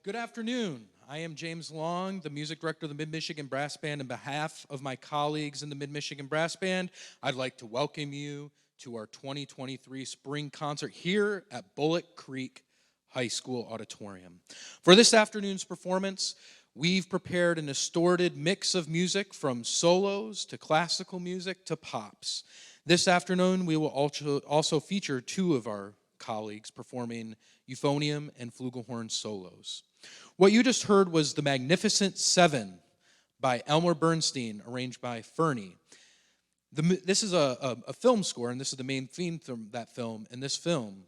Good afternoon. I am James Long, the music director of the Mid-Michigan Brass Band. On behalf of my colleagues in the Mid-Michigan Brass Band, I'd like to welcome you to our 2023 spring concert here at Bullock Creek High School Auditorium. For this afternoon's performance, we've prepared an assorted mix of music from solos to classical music to pops. This afternoon, we will also feature two of our colleagues performing euphonium and flugelhorn solos. What you just heard was The Magnificent Seven by Elmer Bernstein, arranged by Fernie. This is a film score, and this is the main theme from that film. In this film,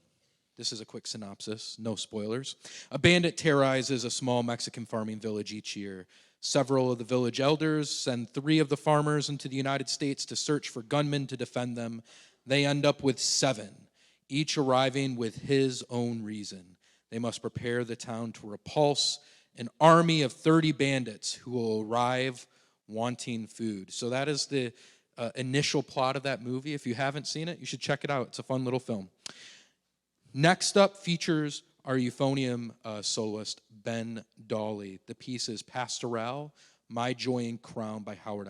this is a quick synopsis, no spoilers. A bandit terrorizes a small Mexican farming village each year. Several of the village elders send 3 of the farmers into the United States to search for gunmen to defend them. They end up with 7, each arriving with his own reason. They must prepare the town to repulse an army of 30 bandits who will arrive wanting food. So that is the initial plot of that movie. If you haven't seen it, you should check it out. It's a fun little film. Next up features our euphonium soloist, Ben Dawley. The piece is Pastoral, My Joy and Crown by Howard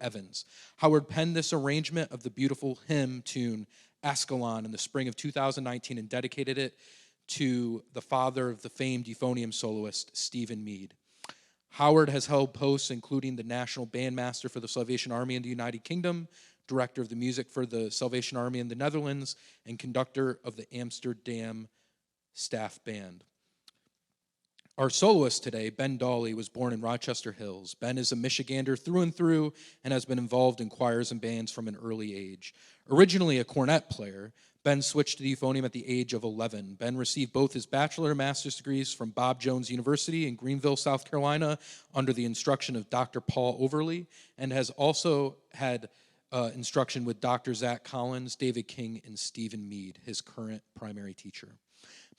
Evans. Howard penned this arrangement of the beautiful hymn tune Ascalon in the spring of 2019 and dedicated it to the father of the famed euphonium soloist, Stephen Meade. Howard has held posts including the National Bandmaster for the Salvation Army in the United Kingdom, Director of the Music for the Salvation Army in the Netherlands, and Conductor of the Amsterdam Staff Band. Our soloist today, Ben Dawley, was born in Rochester Hills. Ben is a Michigander through and through and has been involved in choirs and bands from an early age. Originally a cornet player, Ben switched to the euphonium at the age of 11. Ben received both his bachelor and master's degrees from Bob Jones University in Greenville, South Carolina, under the instruction of Dr. Paul Overly, and has also had instruction with Dr. Zach Collins, David King, and Stephen Meade, his current primary teacher.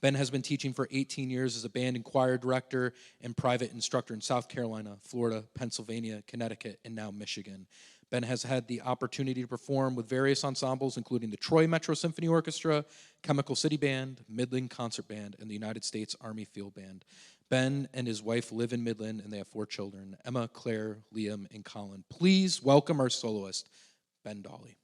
Ben has been teaching for 18 years as a band and choir director and private instructor in South Carolina, Florida, Pennsylvania, Connecticut, and now Michigan. Ben has had the opportunity to perform with various ensembles, including the Troy Metro Symphony Orchestra, Chemical City Band, Midland Concert Band, and the United States Army Field Band. Ben and his wife live in Midland, and they have 4 children, Emma, Claire, Liam, and Colin. Please welcome our soloist, Ben Dawley.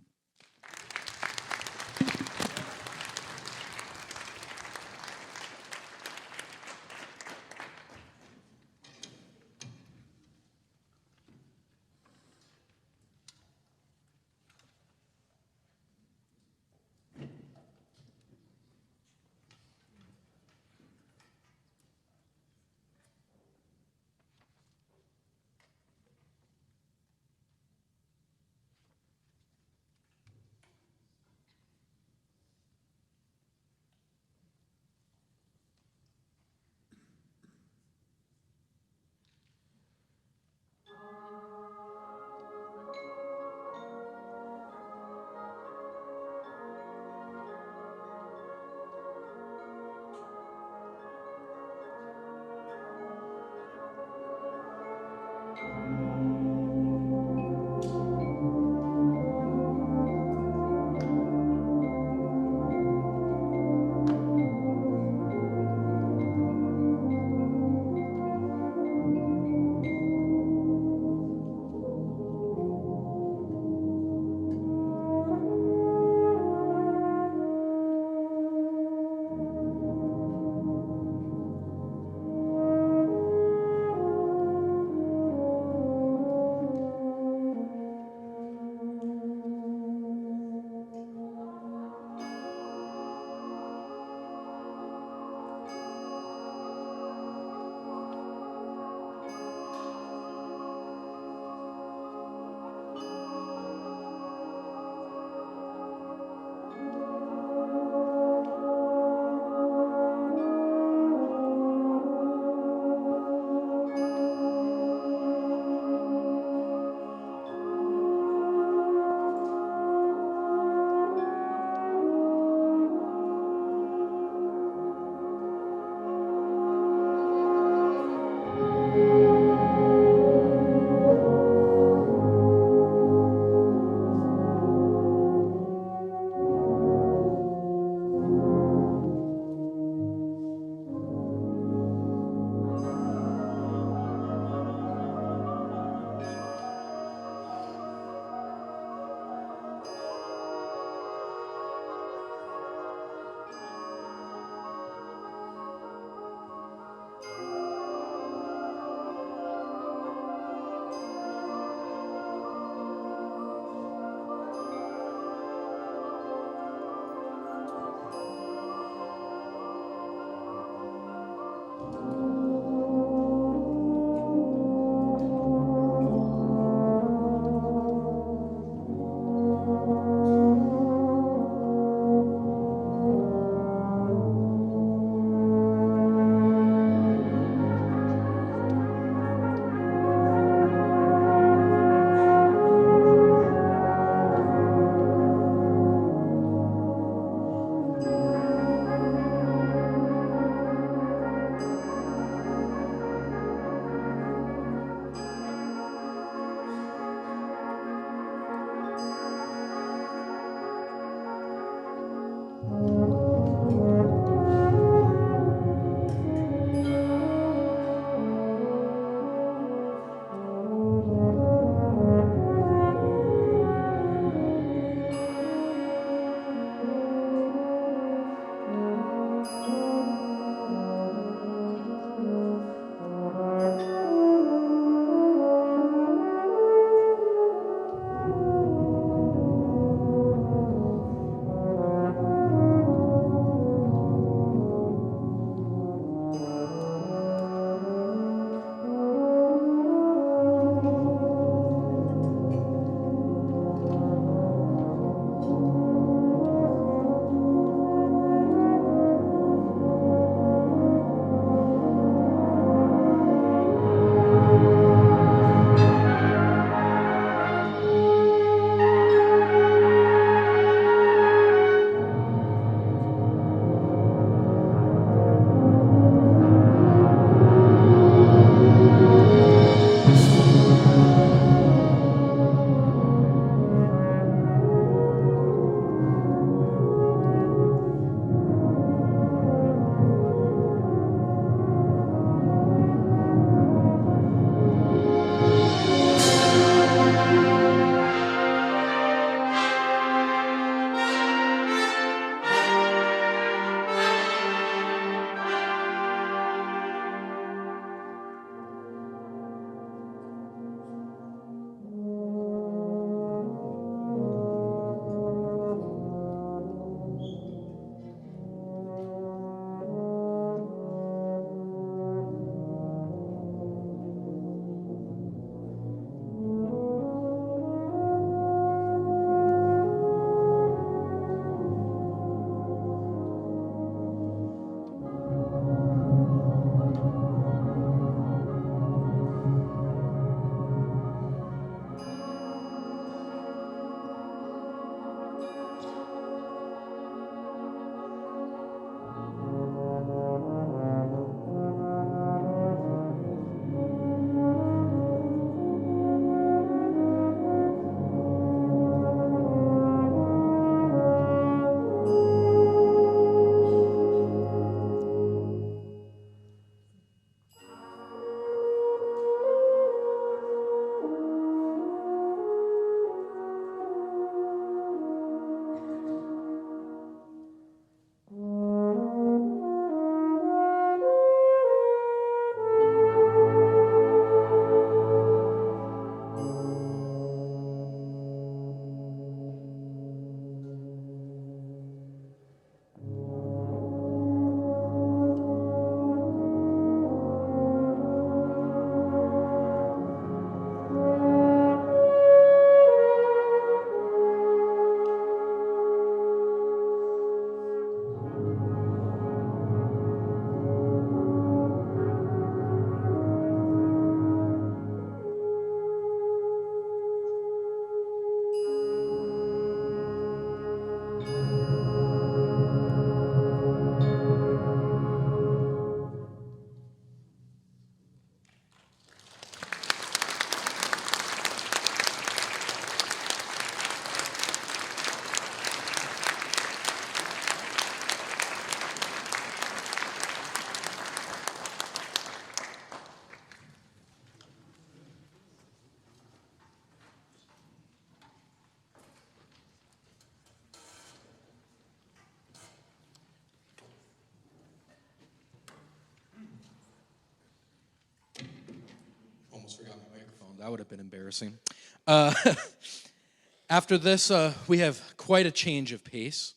that would have been embarrassing. After this, we have quite a change of pace.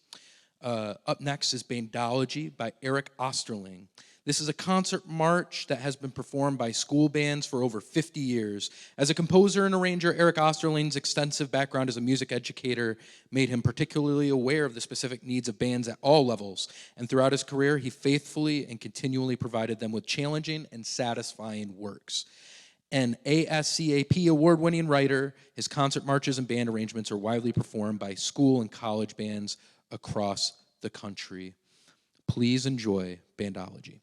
Up next is Bandology by Eric Osterling. This is a concert march that has been performed by school bands for over 50 years. As a composer and arranger, Eric Osterling's extensive background as a music educator made him particularly aware of the specific needs of bands at all levels. And throughout his career, he faithfully and continually provided them with challenging and satisfying works. An ASCAP award-winning writer, his concert marches and band arrangements are widely performed by school and college bands across the country. Please enjoy Bandology.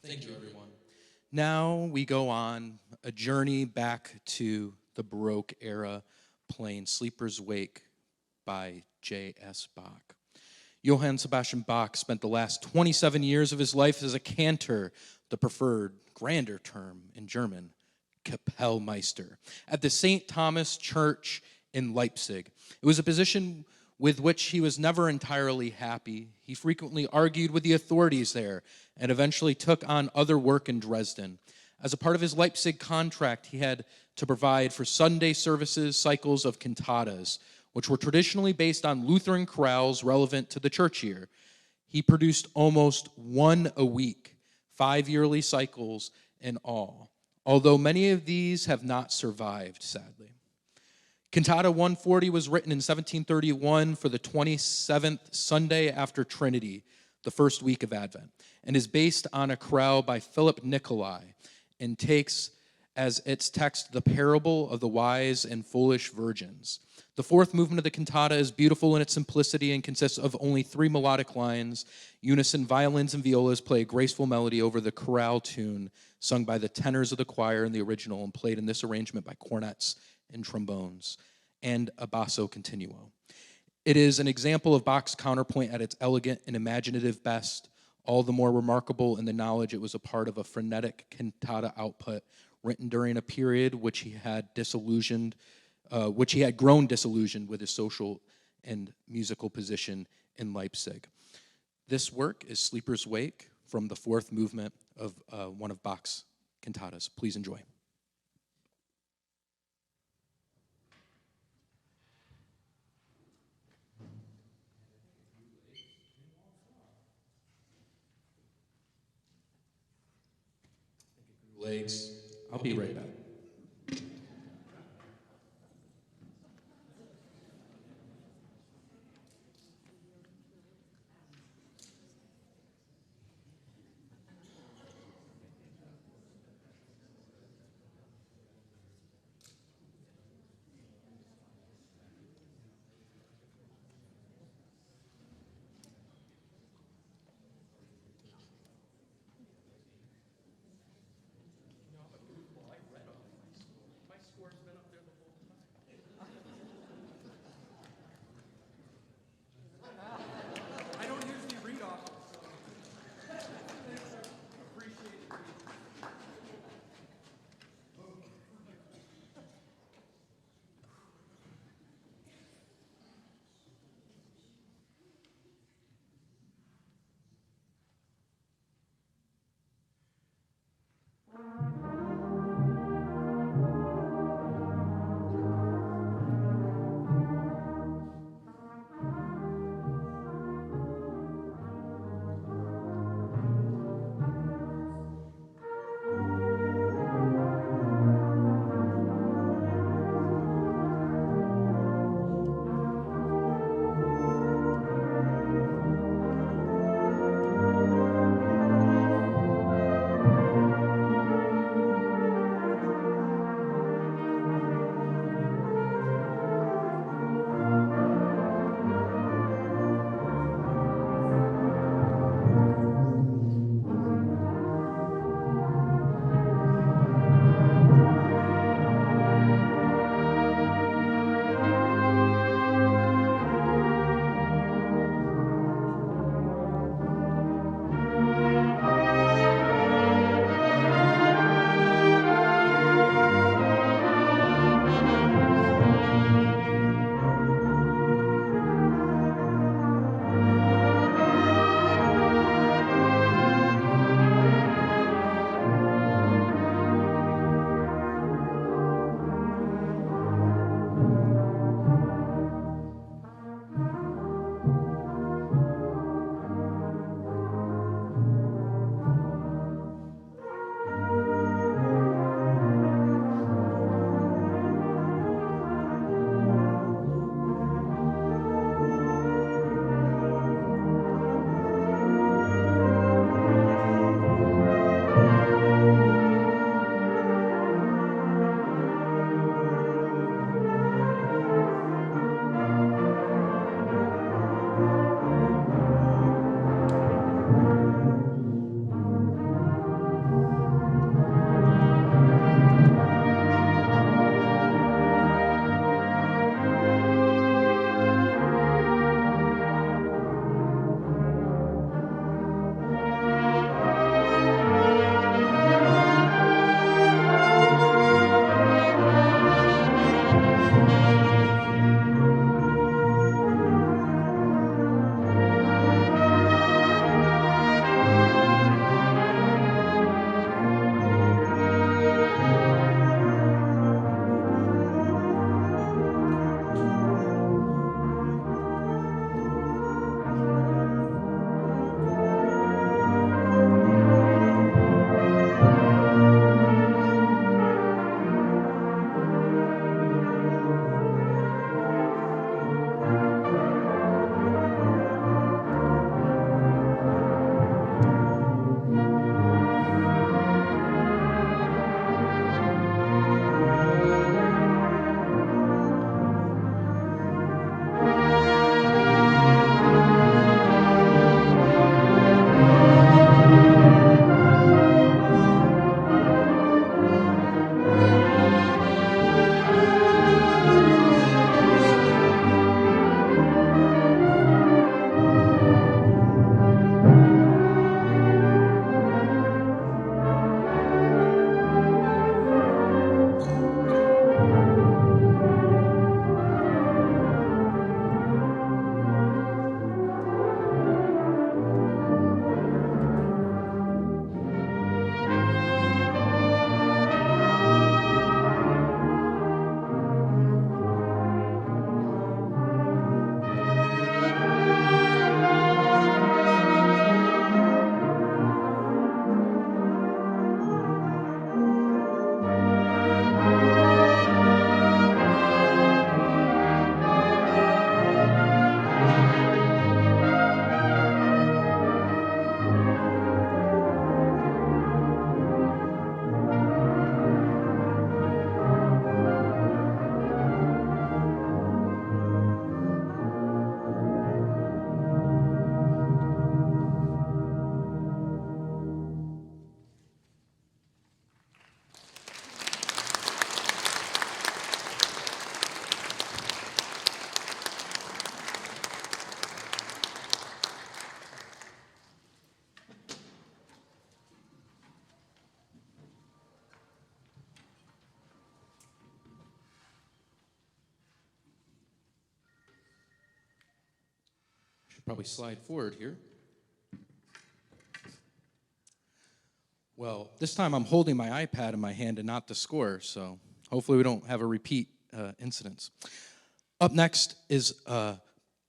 Thank you, everyone. Now we go on a journey back to the Baroque era, playing Sleeper's Wake by J.S. Bach. Johann Sebastian Bach spent the last 27 years of his life as a cantor, the preferred, grander term in German, Kapellmeister at the St. Thomas Church in Leipzig. It was a position with which he was never entirely happy. He frequently argued with the authorities there and eventually took on other work in Dresden. As a part of his Leipzig contract, he had to provide for Sunday services cycles of cantatas, which were traditionally based on Lutheran chorales relevant to the church year. He produced almost one a week, 5 yearly cycles in all, although many of these have not survived, sadly. Cantata 140 was written in 1731 for the 27th Sunday after Trinity, the first week of Advent, and is based on a chorale by Philip Nicolai and takes as its text the parable of the wise and foolish virgins. The fourth movement of the cantata is beautiful in its simplicity and consists of only 3 melodic lines. Unison violins and violas play a graceful melody over the chorale tune sung by the tenors of the choir in the original and played in this arrangement by cornets and trombones, and a basso continuo. It is an example of Bach's counterpoint at its elegant and imaginative best, all the more remarkable in the knowledge it was a part of a frenetic cantata output written during a period which he had grown disillusioned with his social and musical position in Leipzig. This work is Sleeper's Wake from the fourth movement of one of Bach's cantatas. Please enjoy. Legs. I'll be right back. Should probably slide forward here. Well, this time I'm holding my iPad in my hand and not the score, so hopefully we don't have a repeat incidents. Up next is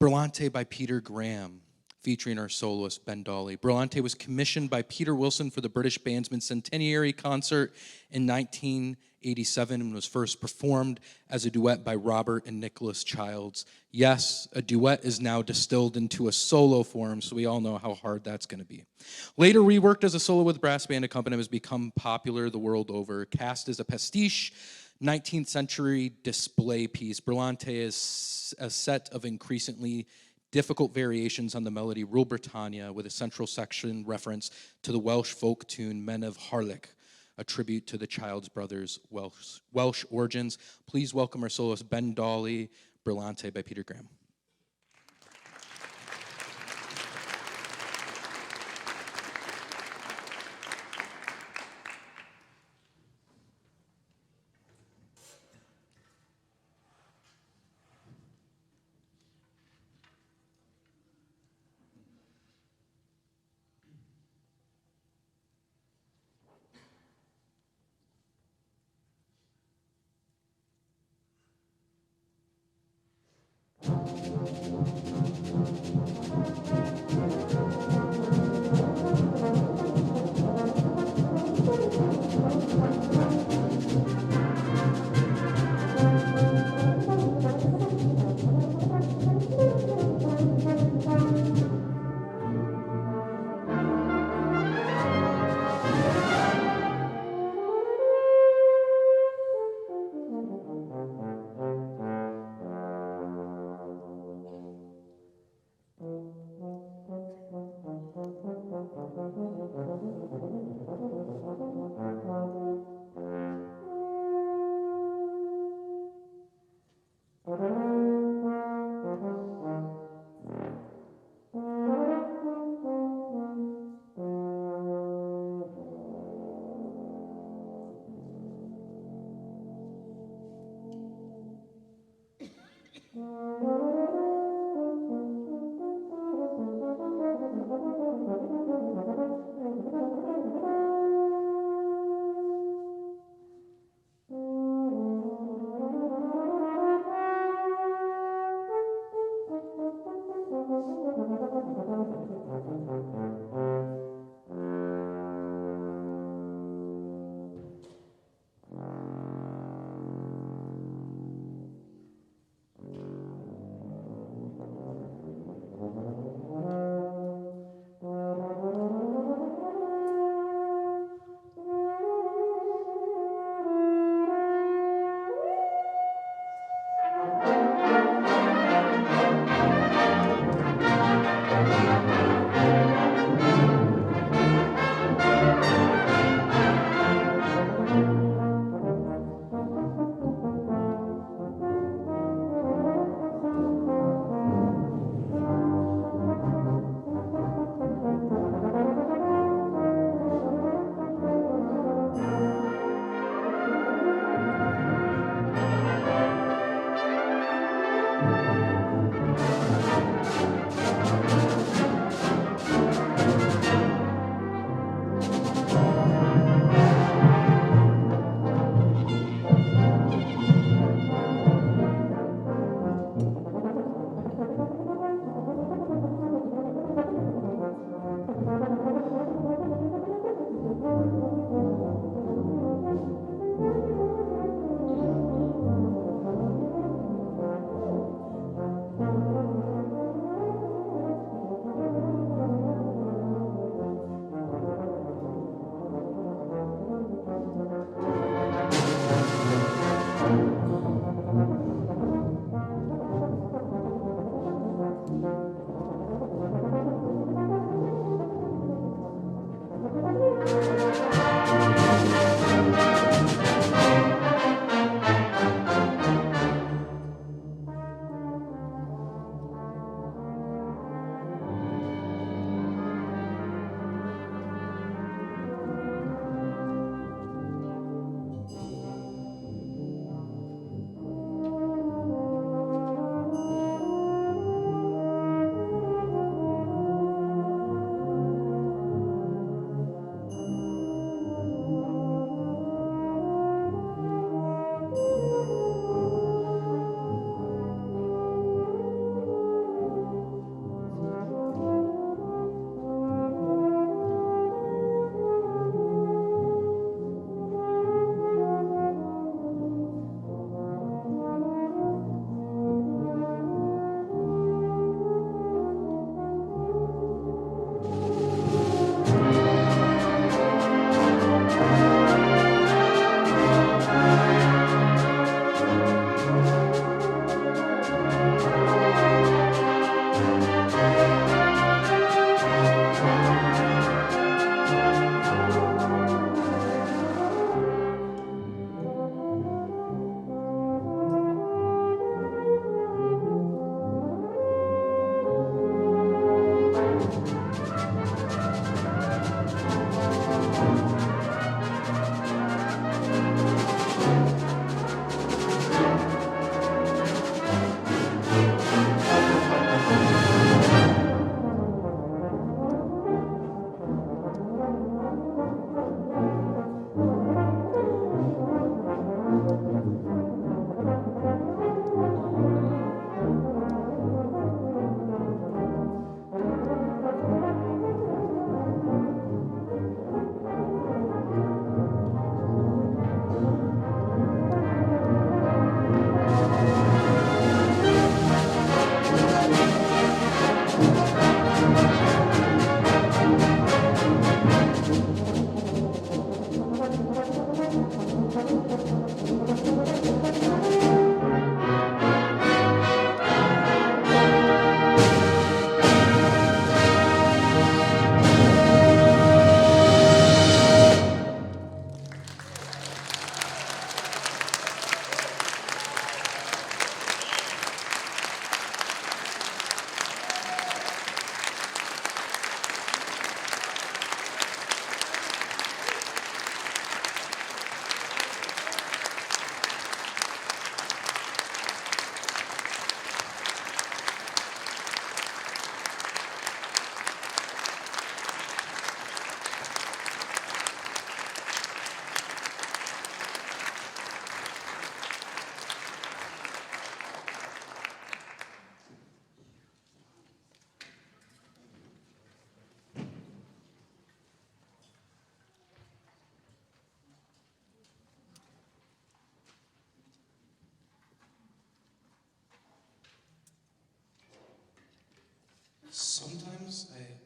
Brillante by Peter Graham, featuring our soloist, Ben Dawley. Brillante was commissioned by Peter Wilson for the British Bandsman Centenary Concert in 1987 and was first performed as a duet by Robert and Nicholas Childs. Yes, a duet is now distilled into a solo form, so we all know how hard that's going to be. Later reworked as a solo with brass band accompaniment, has become popular the world over. Cast as a pastiche 19th century display piece, Brillante is a set of increasingly difficult variations on the melody Rule Britannia, with a central section reference to the Welsh folk tune Men of Harlech, a tribute to the Childs brothers' Welsh origins. Please welcome our soloist Ben Dawley, Brillante by Peter Graham.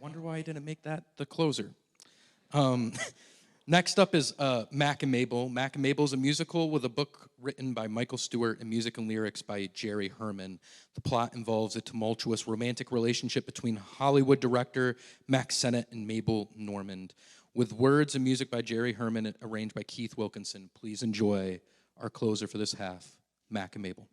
wonder why I didn't make that the closer. Next up is Mac and Mabel. Mac and Mabel is a musical with a book written by Michael Stewart and music and lyrics by Jerry Herman. The plot involves a tumultuous romantic relationship between Hollywood director Mac Sennett and Mabel Normand. With words and music by Jerry Herman and arranged by Keith Wilkinson. Please enjoy our closer for this half, Mac and Mabel.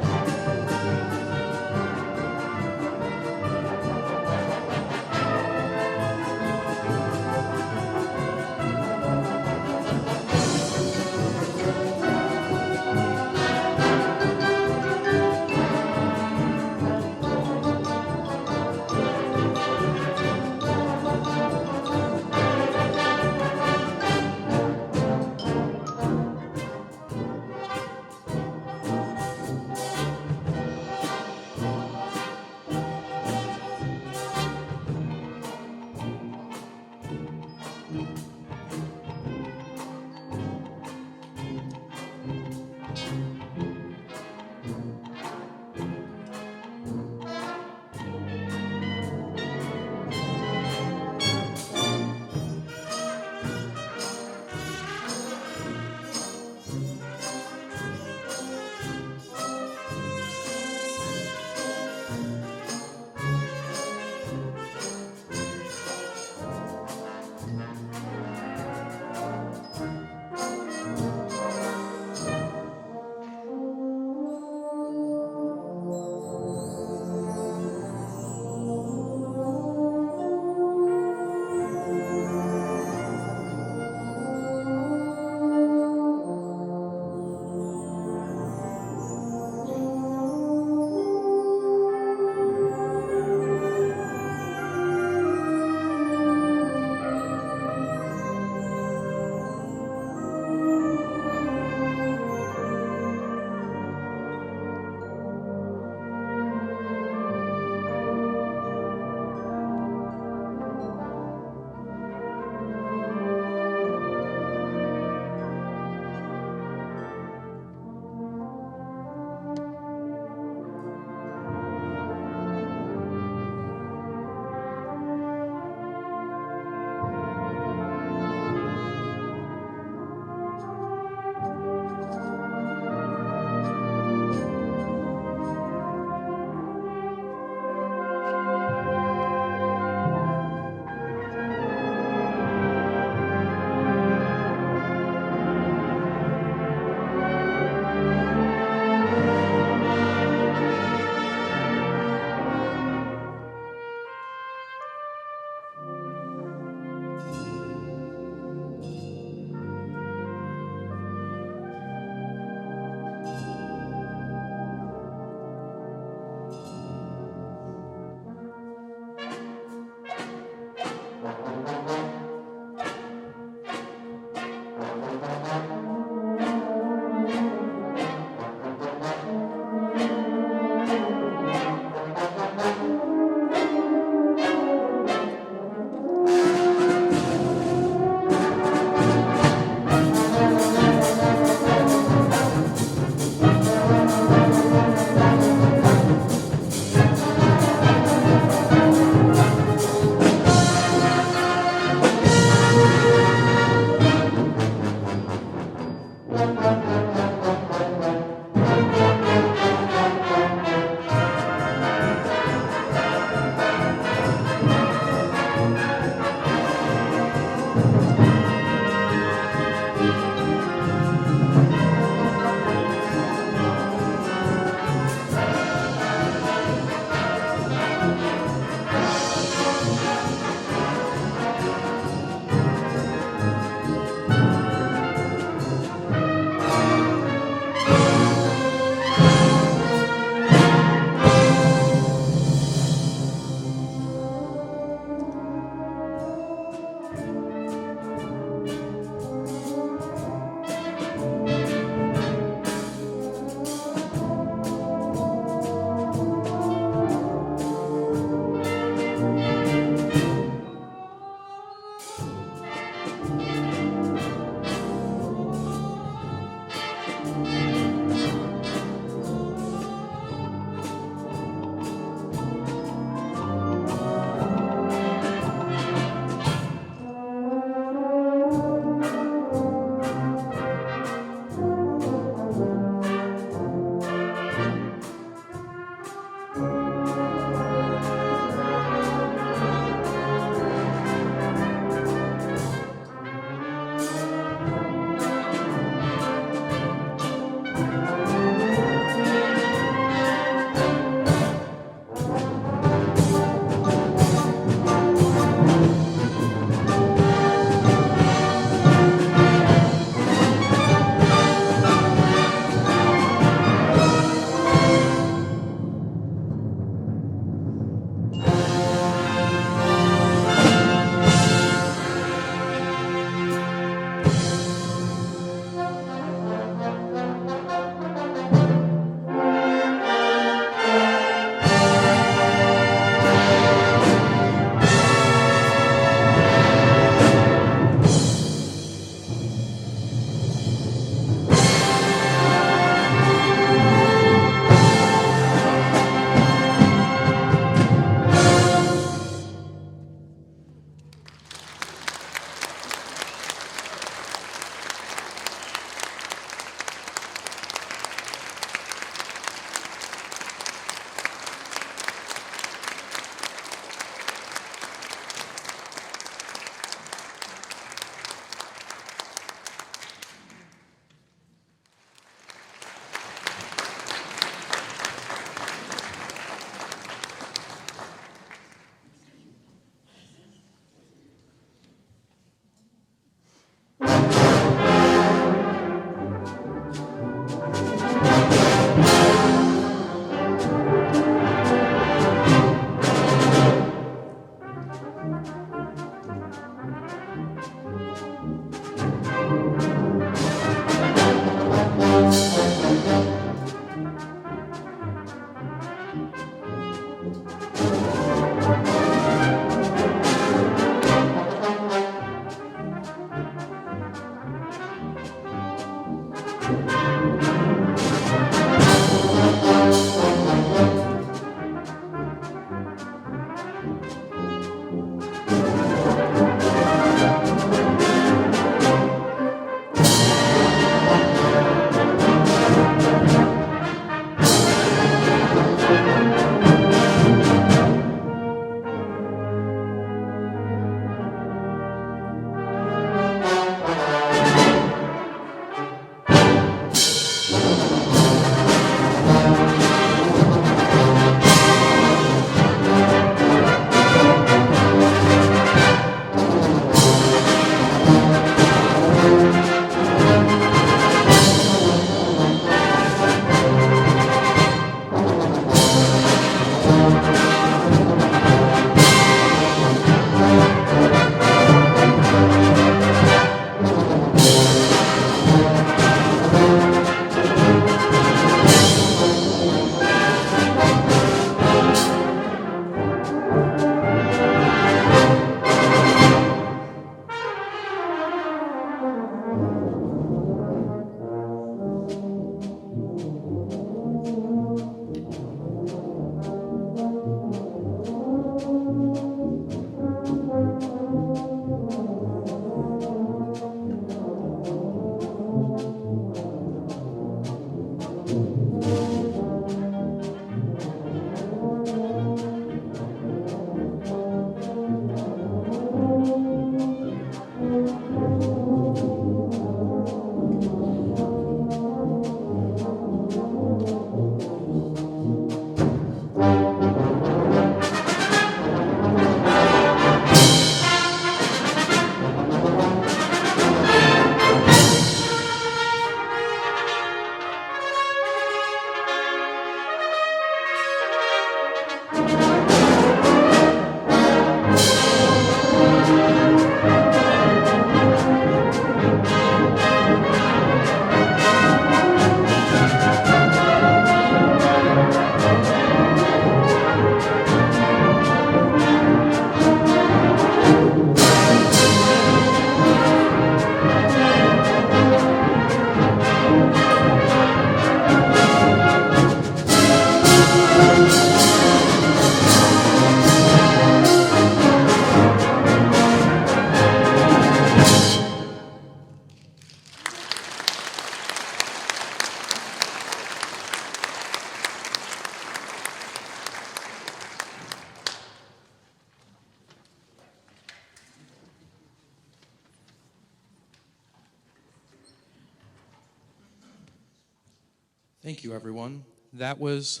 Thank you, everyone. That was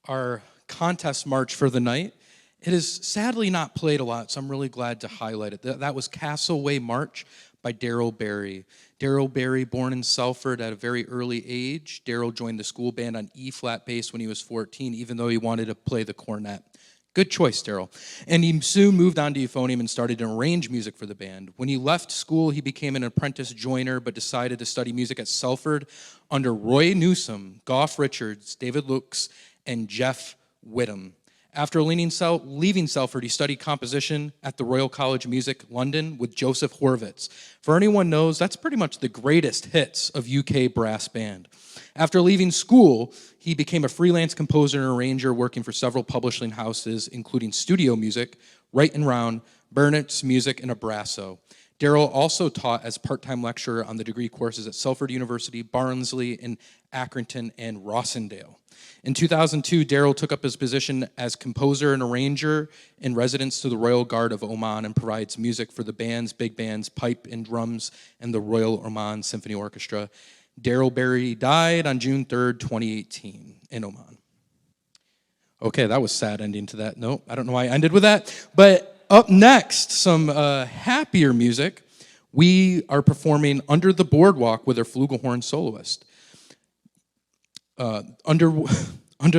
our contest march for the night. It is sadly not played a lot, so I'm really glad to highlight it. That was Castleaway March by Darryl Berry. Darryl Berry, born in Salford at a very early age. Darryl joined the school band on E-flat bass when he was 14, even though he wanted to play the cornet. Good choice, Darryl. And he soon moved on to euphonium and started to arrange music for the band. When he left school, he became an apprentice joiner, but decided to study music at Salford under Roy Newsom, Goff Richards, David Lukes, and Jeff Whittam. After leaving Salford, he studied composition at the Royal College of Music, London, with Joseph Horvitz. For anyone knows, that's pretty much the greatest hits of UK brass band. After leaving school, he became a freelance composer and arranger, working for several publishing houses, including Studio Music, Wright and Round, Burnett's Music, and Abrasso. Darryl also taught as part-time lecturer on the degree courses at Salford University, Barnsley, in Accrington, and Rossendale. In 2002, Darryl took up his position as composer and arranger in residence to the Royal Guard of Oman and provides music for the bands, big bands, pipe and drums, and the Royal Oman Symphony Orchestra. Darryl Berry died on June 3rd, 2018 in Oman. Okay, that was a sad ending to that. No, I don't know why I ended with that. But up next, some happier music. We are performing Under the Boardwalk with our flugelhorn soloist. Under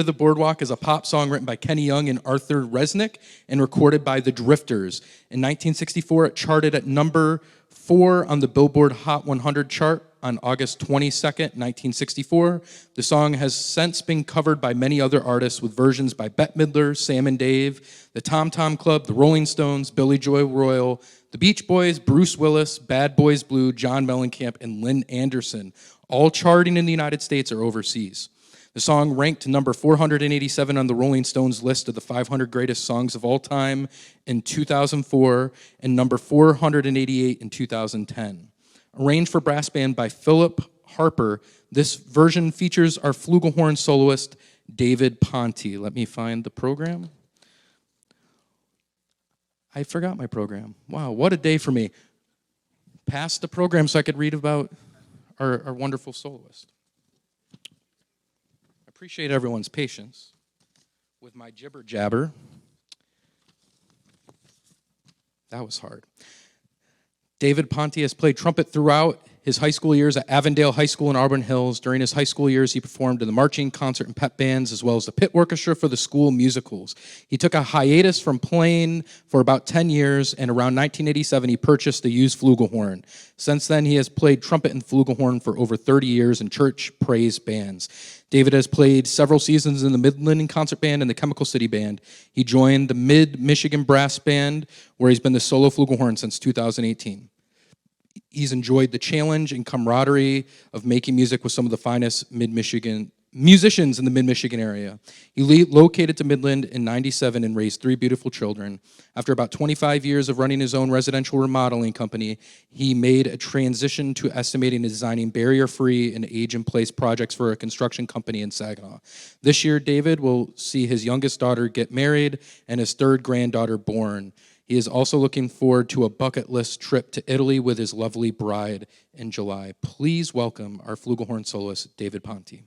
the Boardwalk is a pop song written by Kenny Young and Arthur Resnick and recorded by the Drifters. In 1964, it charted at number 4 on the Billboard Hot 100 chart on August 22nd, 1964. The song has since been covered by many other artists with versions by Bette Midler, Sam and Dave, the Tom Tom Club, the Rolling Stones, Billy Joy Royal, the Beach Boys, Bruce Willis, Bad Boys Blue, John Mellencamp, and Lynn Anderson, all charting in the United States or overseas. The song ranked number 487 on the Rolling Stones list of the 500 greatest songs of all time in 2004 and number 488 in 2010. Arranged for brass band by Philip Harper, this version features our flugelhorn soloist, David Ponte. Let me find the program. I forgot my program. Wow, what a day for me. Pass the program so I could read about our wonderful soloist. I appreciate everyone's patience with my jibber jabber. That was hard. David Ponte has played trumpet throughout his high school years at Avondale High School in Auburn Hills. During his high school years, he performed in the marching, concert, and pep bands, as well as the pit orchestra for the school musicals. He took a hiatus from playing for about 10 years, and around 1987, he purchased a used flugelhorn. Since then, he has played trumpet and flugelhorn for over 30 years in church praise bands. David has played several seasons in the Midland Concert Band and the Chemical City Band. He joined the Mid-Michigan Brass Band, where he's been the solo flugelhorn since 2018. He's enjoyed the challenge and camaraderie of making music with some of the finest Mid-Michigan musicians in the Mid-Michigan area. He located to Midland in '97 and raised 3 beautiful children. After about 25 years of running his own residential remodeling company, he made a transition to estimating and designing barrier-free and age-in-place projects for a construction company in Saginaw. This year, David will see his youngest daughter get married and his 3rd granddaughter born. He is also looking forward to a bucket list trip to Italy with his lovely bride in July. Please welcome our flugelhorn soloist, David Ponte.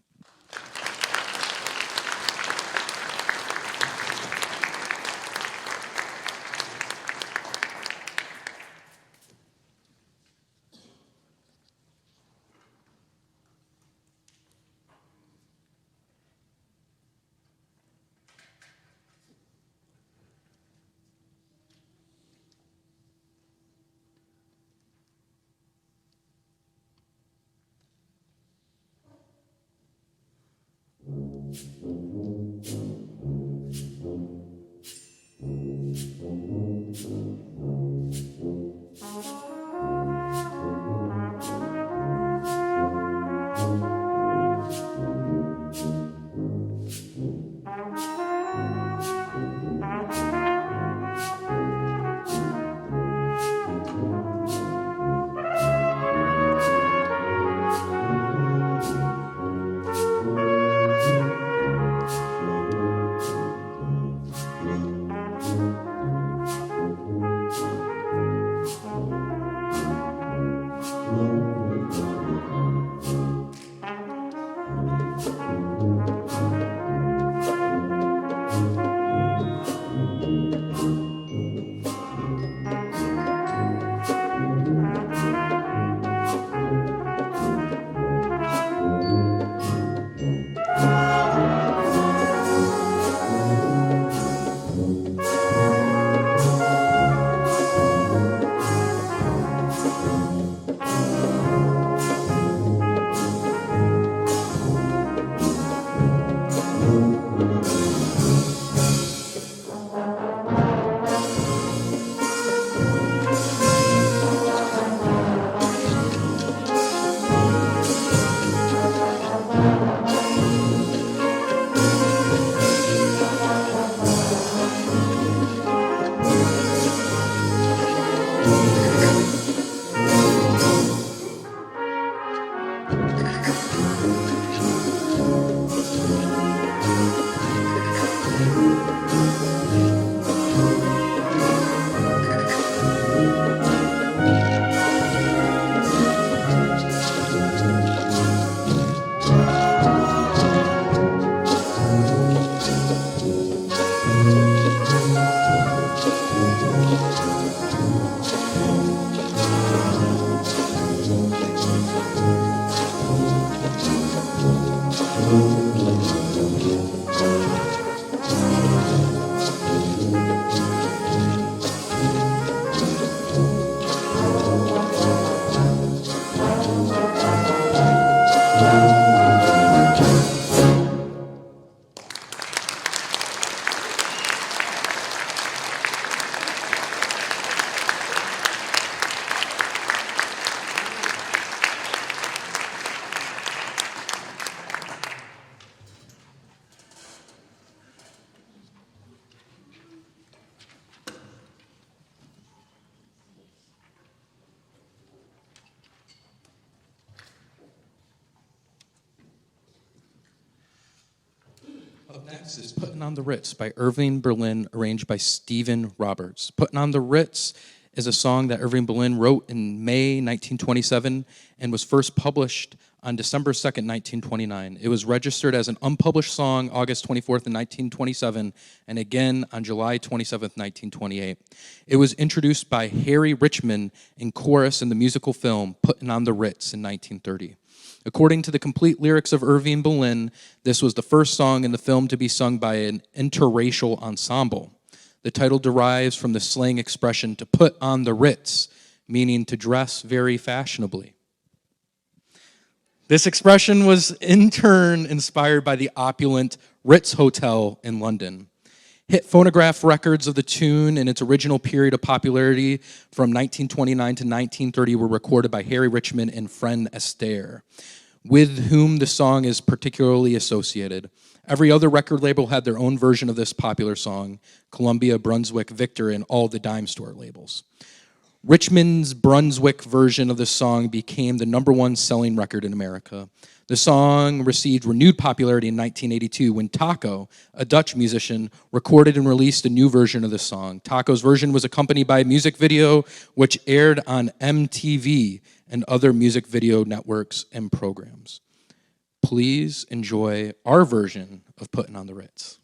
Next is Puttin' on the Ritz by Irving Berlin, arranged by Stephen Roberts. Puttin' on the Ritz is a song that Irving Berlin wrote in May 1927 and was first published on December 2nd, 1929. It was registered as an unpublished song August 24th, 1927, and again on July 27th, 1928. It was introduced by Harry Richmond in chorus in the musical film Puttin' on the Ritz in 1930. According to the complete lyrics of Irving Berlin, this was the first song in the film to be sung by an interracial ensemble. The title derives from the slang expression to put on the Ritz, meaning to dress very fashionably. This expression was in turn inspired by the opulent Ritz Hotel in London. Hit phonograph records of the tune in its original period of popularity from 1929 to 1930 were recorded by Harry Richmond and friend Astaire, with whom the song is particularly associated. Every other record label had their own version of this popular song: Columbia, Brunswick, Victor, and all the dime store labels. Richmond's Brunswick version of the song became the #1 selling record in America. The song received renewed popularity in 1982 when Taco, a Dutch musician, recorded and released a new version of the song. Taco's version was accompanied by a music video which aired on MTV and other music video networks and programs. Please enjoy our version of Puttin' on the Ritz.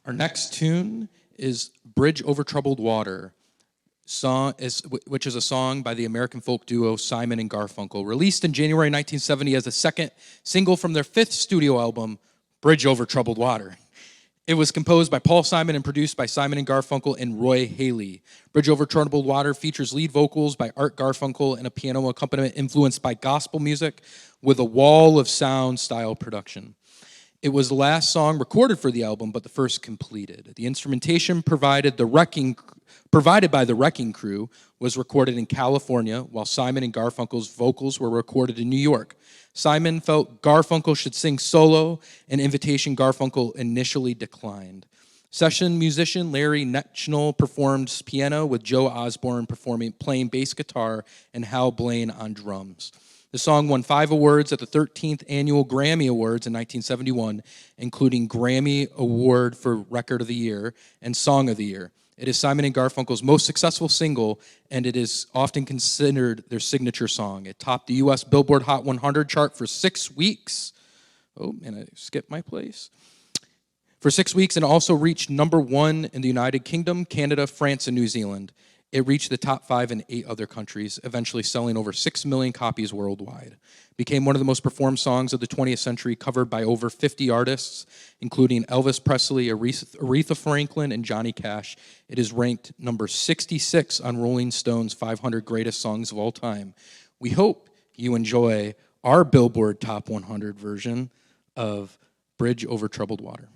Our next tune is Bridge Over Troubled Water, which is a song by the American folk duo Simon and Garfunkel, released in January 1970 as the second single from their fifth studio album, Bridge Over Troubled Water. It was composed by Paul Simon and produced by Simon and Garfunkel and Roy Haley. Bridge Over Troubled Water features lead vocals by Art Garfunkel and a piano accompaniment influenced by gospel music with a wall of sound style production. It was the last song recorded for the album, but the first completed. The instrumentation provided by the Wrecking Crew was recorded in California, while Simon and Garfunkel's vocals were recorded in New York. Simon felt Garfunkel should sing solo, an invitation Garfunkel initially declined. Session musician Larry Netchnell performed piano with Joe Osborne playing bass guitar and Hal Blaine on drums. The song won 5 awards at the 13th Annual Grammy Awards in 1971, including Grammy Award for Record of the Year and Song of the Year. It is Simon and Garfunkel's most successful single, and it is often considered their signature song. It topped the U.S. Billboard Hot 100 chart for 6 weeks. Oh, and I skipped my place. For 6 weeks, and also reached number 1 in the United Kingdom, Canada, France, and New Zealand. It reached the top 5 in 8 other countries, eventually selling over 6 million copies worldwide. Became one of the most performed songs of the 20th century, covered by over 50 artists, including Elvis Presley, Aretha Franklin, and Johnny Cash. It is ranked number 66 on Rolling Stone's 500 Greatest Songs of All Time. We hope you enjoy our Billboard Top 100 version of Bridge Over Troubled Water.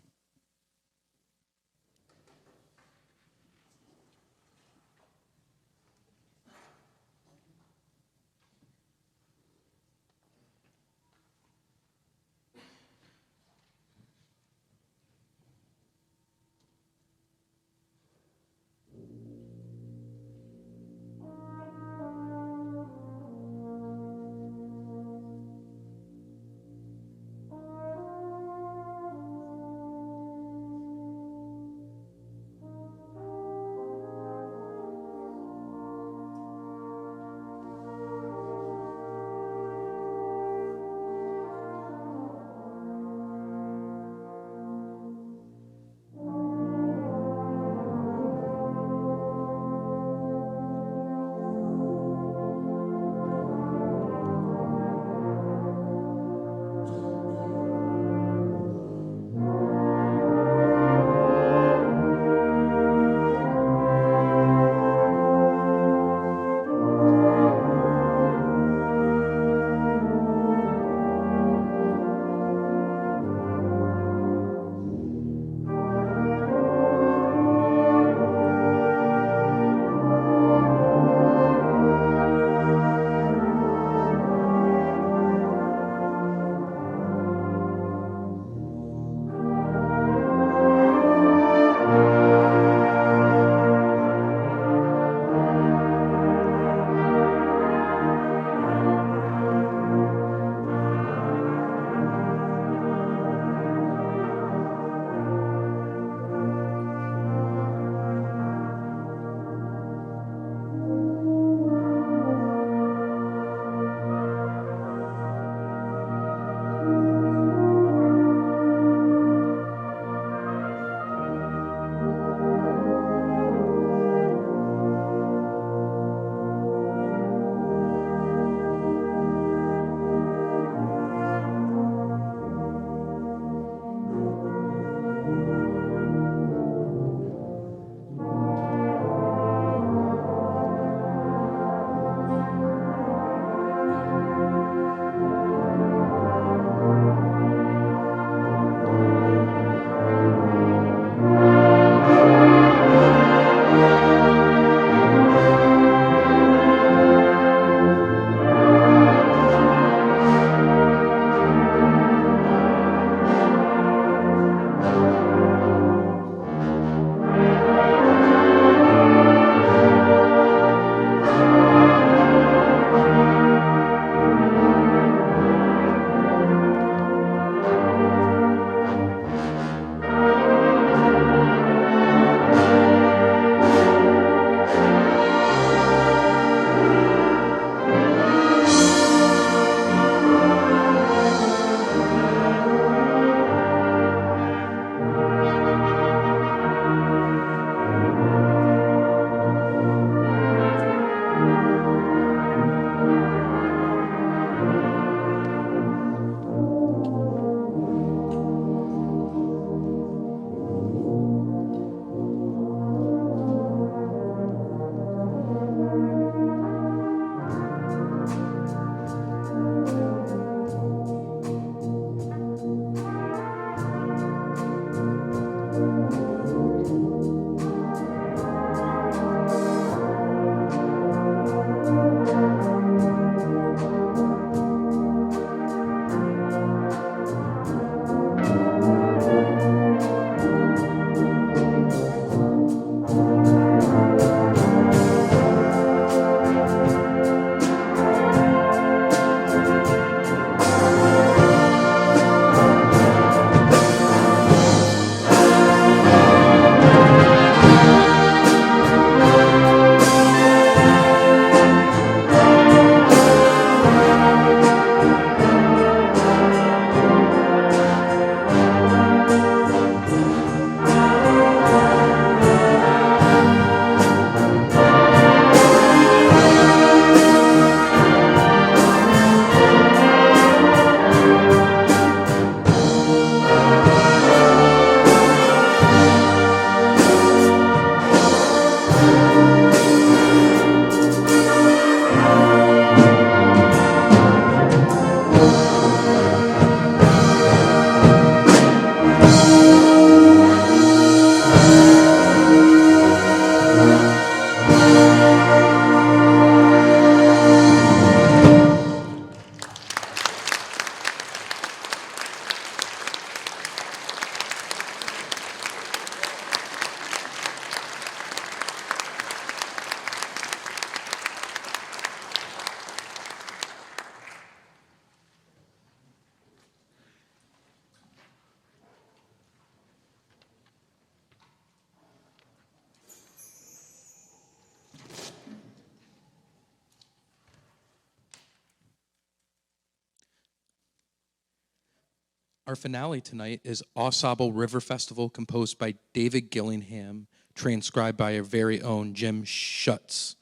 Our finale tonight is Au River Festival, composed by David Gillingham, transcribed by our very own Jim Schutz.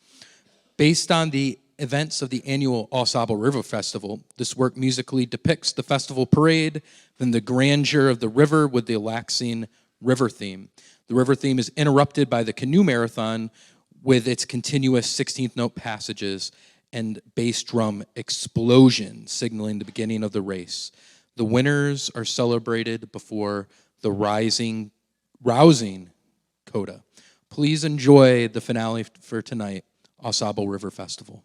Based on the events of the annual Au River Festival, this work musically depicts the festival parade, then the grandeur of the river with the relaxing river theme. The river theme is interrupted by the canoe marathon with its continuous 16th note passages and bass drum explosion signaling the beginning of the race. The winners are celebrated before the rousing coda. Please enjoy the finale for tonight, Au River Festival.